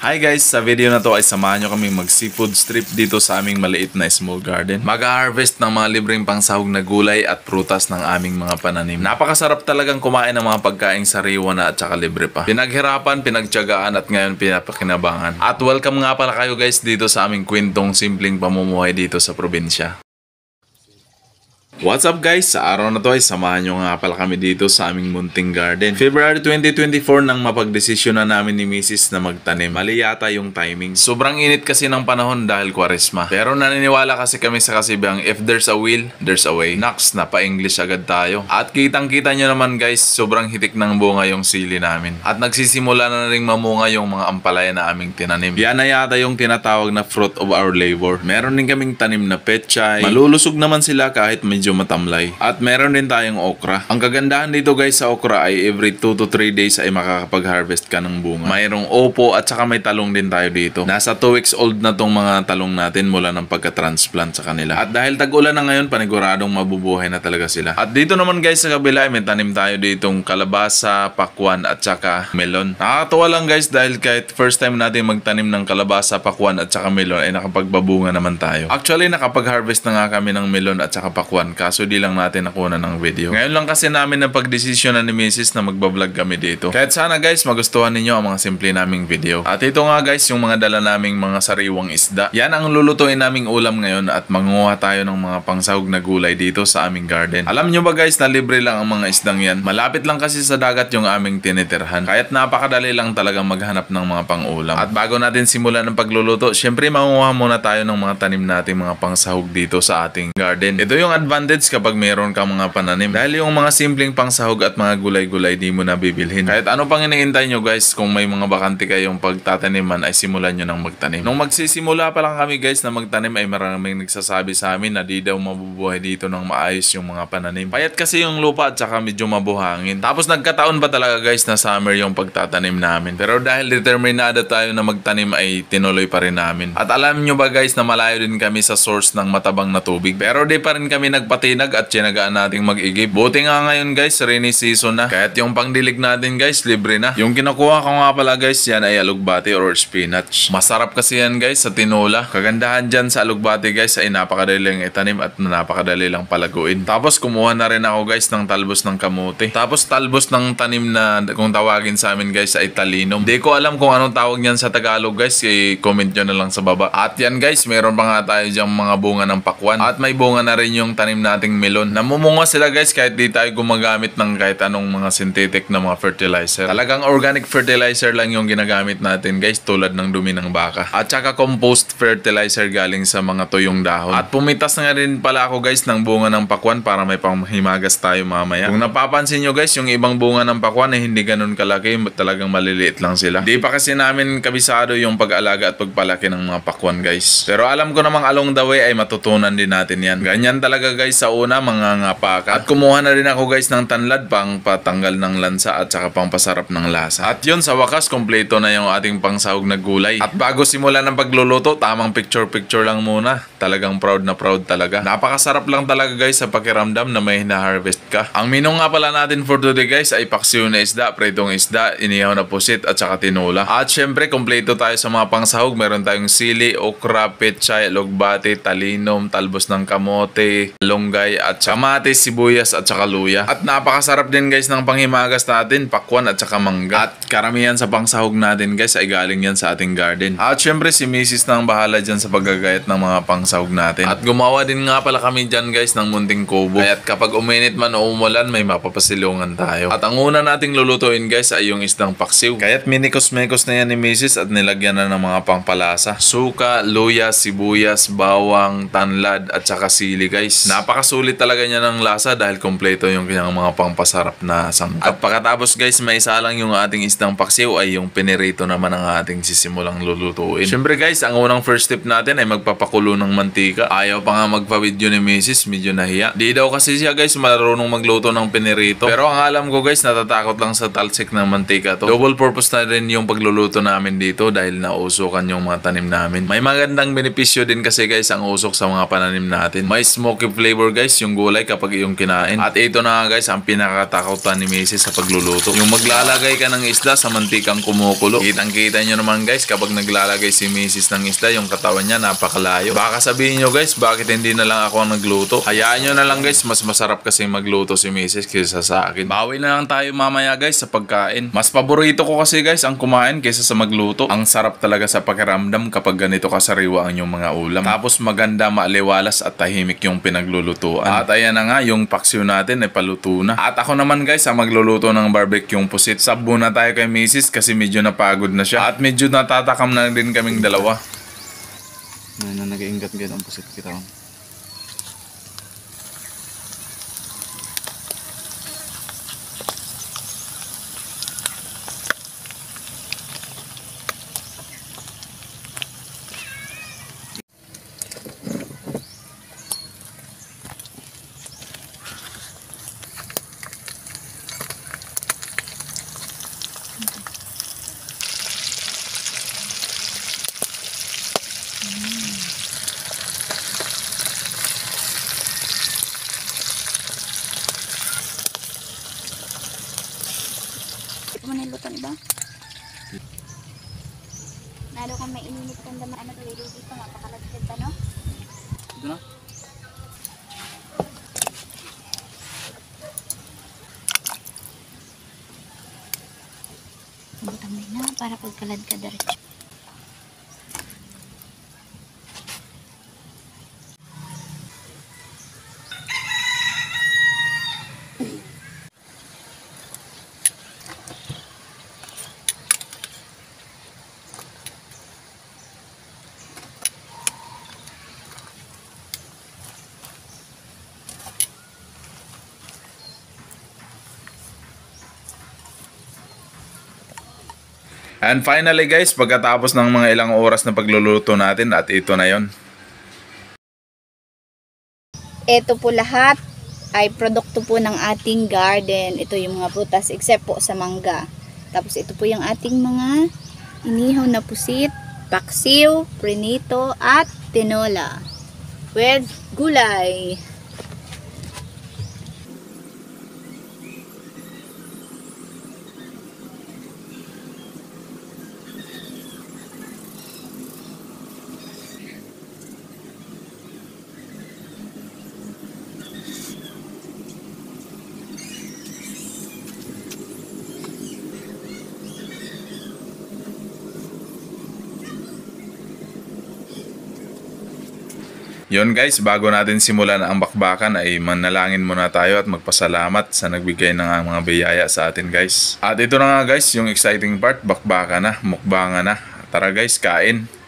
Hi guys! Sa video na to ay samahan nyo kami mag-seafood strip dito sa aming maliit na small garden. Mag-harvest ng mga libreng pangsahog na gulay at prutas ng aming mga pananim. Napakasarap talagang kumain ng mga pagkaing sariwa na at saka libre pa. Pinaghirapan, pinagtiyagaan at ngayon pinapakinabangan. At welcome nga pala kayo guys dito sa aming kwentong simpleng pamumuhay dito sa probinsya. What's up guys? Sa araw na to ay samahan nyo nga pala kami dito sa aming munting garden. February 2024 nang mapagdesisyon na namin ni Mrs. na magtanim. Mali yata yung timing. Sobrang init kasi ng panahon dahil Kwaresma. Pero naniniwala kasi kami sa kasibang if there's a will, there's a way. Naks, napa-English agad tayo. At kitang-kita nyo naman guys, sobrang hitik ng bunga yung sili namin. At nagsisimula na rin mamunga yung mga ampalaya na aming tinanim. Yan na yata yung tinatawag na fruit of our labor. Meron din kaming tanim na pechay. Malulusog naman sila kahit medyo matamlay. At meron din tayong okra. Ang kagandahan dito guys sa okra ay every 2 to 3 days ay makakapag-harvest ka ng bunga. Mayroong opo at saka may talong din tayo dito. Nasa 2 weeks old na tong mga talong natin mula ng pagka-transplant sa kanila. At dahil tag-ulan na ngayon, paniguradong mabubuhay na talaga sila. At dito naman guys sa kabila ay may tanim tayo ditong kalabasa, pakwan at saka melon. Nakakatuwa lang guys dahil kahit first time natin magtanim ng kalabasa, pakwan at saka melon ay nakapagbabunga naman tayo. Actually nakapag-harvest na nga kami ng melon at saka pakwan. Kaso di lang natin nakuha ng video. Ngayon lang kasi namin na pagdesisyon na ni Mrs. na magbablog kami dito. Kahit sana guys magustuhan ninyo ang mga simple naming video. At ito nga guys yung mga dala naming mga sariwang isda. Yan ang lulutuin naming ulam ngayon at manguha tayo ng mga pangsahog na gulay dito sa aming garden. Alam nyo ba guys na libre lang ang mga isdang yan? Malapit lang kasi sa dagat yung aming tinitirhan. Kaya't napakadali lang talagang maghanap ng mga pang-ulam. At bago natin simulan ng pagluluto, syempre manguha muna tayo ng mga tanim nating mga pangsahog dito sa ating garden. Ito yung advantage kapag meron kang mga pananim. Dahil yung mga simpleng pangsahog at mga gulay-gulay di mo na bibilhin. Kahit ano pang iniintay nyo guys, kung may mga bakante kayong pagtataniman ay simulan nyo ng magtanim. Nung magsisimula pa lang kami guys na magtanim ay maraming nagsasabi sa amin na di daw mabubuhay dito ng maayos yung mga pananim. Payat kasi yung lupa at saka medyo mabuhangin. Tapos nagkataon ba talaga guys na summer yung pagtatanim namin. Pero dahil determinado tayo na magtanim ay tinuloy pa rin namin. At alam nyo ba guys na malayo din kami sa source ng matabang na tubig. Pero di pa rin kami nagpatinag at tiyanagaan nating mag-igib. Buti nga ngayon guys, rainy season na. Kahit yung pangdilig natin guys, libre na. Yung kinukuha ko nga pala guys, yan ay alugbati or spinach. Masarap kasi yan guys sa tinola. Kagandahan dyan sa alugbati guys ay napakadali lang itanim at napakadali lang palaguin. Tapos kumuha na rin ako guys ng talbos ng kamote. Tapos talbos ng tanim na kung tawagin sa amin guys ay talinom. Di ko alam kung anong tawag niyan sa Tagalog guys, i-comment nyo na lang sa baba. At yan guys, meron pa nga tayo dyang mga bunga ng pakwan. At may bunga na rin yung tanim nating melon. Namumunga sila guys kahit di tayo gumagamit ng kahit anong mga synthetic na mga fertilizer. Talagang organic fertilizer lang yung ginagamit natin guys, tulad ng dumi ng baka. At saka compost fertilizer galing sa mga tuyong dahon. At pumitas na nga rin pala ako guys ng bunga ng pakwan para may panghimagas tayo mamaya. Kung napapansin nyo guys, yung ibang bunga ng pakwan ay hindi ganun kalaki, talagang maliliit lang sila. Di pa kasi namin kabisado yung pag-alaga at pagpalaki ng mga pakwan guys. Pero alam ko namang along the way ay matutunan din natin yan. Ganyan talaga guys sa una, mga ngapa ka. At kumuha na rin ako guys ng tanlad pang patanggal ng lansa at saka pang pasarap ng lasa. At yun sa wakas, kompleto na yung ating pangsahog na gulay. At bago simulan ng pagluluto, tamang picture lang muna. Talagang proud na proud talaga. Napakasarap lang talaga guys sa pakiramdam na may hina-harvest ka. Ang menu nga pala natin for today guys ay paksiw na isda, pritong isda, inihaw na pusit at saka tinola. At syempre kompleto tayo sa mga pangsahog. Meron tayong sili, okra, pechay, lugbati, talinom, talbos ng kamote, longgay at kamatis, sibuyas at saka luya. At napakasarap din guys ng panghimagas natin, pakwan at saka mangga. At karamihan sa pangsahog natin guys ay galing yan sa ating garden. At syempre si Mrs. na ang bahala dyan sa paggagayat ng mga pangsahog natin. At gumawa din nga pala kami dyan guys ng munting kubo. Kaya't kapag uminit man o umulan may mapapasilungan tayo. At ang una nating lulutuin guys ay yung isdang paksiw. Kaya't minikos-mekos na yan ni Mrs. at nilagyan na ng mga pangpalasa. Suka, luya, sibuyas, bawang, tanlad at saka sili guys. Napakasulit talaga niya ng lasa dahil kompleto yung kanyang mga pangpasarap na sangkap. At pagkatapos guys, may isa lang yung ating isdang paksiw ay yung pinirito naman ang ating sisimulang lulutuin. Syempre guys, ang unang first step natin ay magpapakulo ng mantika. Ayaw pa nga magpa-video ni Mrs. Medyo nahiya. Di daw kasi siya guys marunong magluto ng pinirito. Pero ang alam ko guys, natatakot lang sa talsik ng mantika to. Double purpose na rin yung pagluluto namin dito dahil nausukan yung mga tanim namin. May magandang benepisyo din kasi guys ang usok sa mga pananim natin. May smoky flavor flavor guys yung gulay kapag iyong kinain. At ito na nga guys ang pinakatakutan ni Mrs. sa pagluluto. Yung maglalagay ka ng isda sa mantikang kumukulo. Kitang-kita nyo naman guys kapag naglalagay si Mrs. ng isda, yung katawan niya napakalayo. Baka sabihin nyo guys, bakit hindi na lang ako ang nagluto? Hayaan nyo na lang guys, mas masarap kasi magluto si Mrs. kaysa sa akin. Bawi na lang tayo mamaya guys sa pagkain. Mas paborito ko kasi guys ang kumain kaysa sa magluto. Ang sarap talaga sa pakiramdam kapag ganito kasariwa ang yung mga ulam. Tapos maganda, maaliwalas at tahimik yung pinaglulutuan. At ayan na nga, yung paksiw natin ay paluto na. At ako naman guys, ang magluluto ng barbecue pusit. Sabo na tayo kay Mrs. kasi medyo napagod na siya. At medyo natatakam na din kaming dalawa. Nag-iingat-ingat ang pusit kita. Ito mo nilutan ba? Lalo kung may ininit kang daman, ano to, dito mapakalagkad pa, no? Ito na. Butang na para pagkalad ka diretso. And finally guys, pagkatapos ng mga ilang oras na pagluluto natin, at ito na yon. Ito po lahat ay produkto po ng ating garden. Ito yung mga prutas except po sa mangga. Tapos ito po yung ating mga inihaw na pusit, paksiw, prinito at tinola with gulay. Yon guys, bago natin simulan ang bakbakan ay manalangin muna tayo at magpasalamat sa nagbigay ng mga biyaya sa atin guys. At ito na nga guys, yung exciting part, bakbakan na, mukbangan na. Tara guys, kain!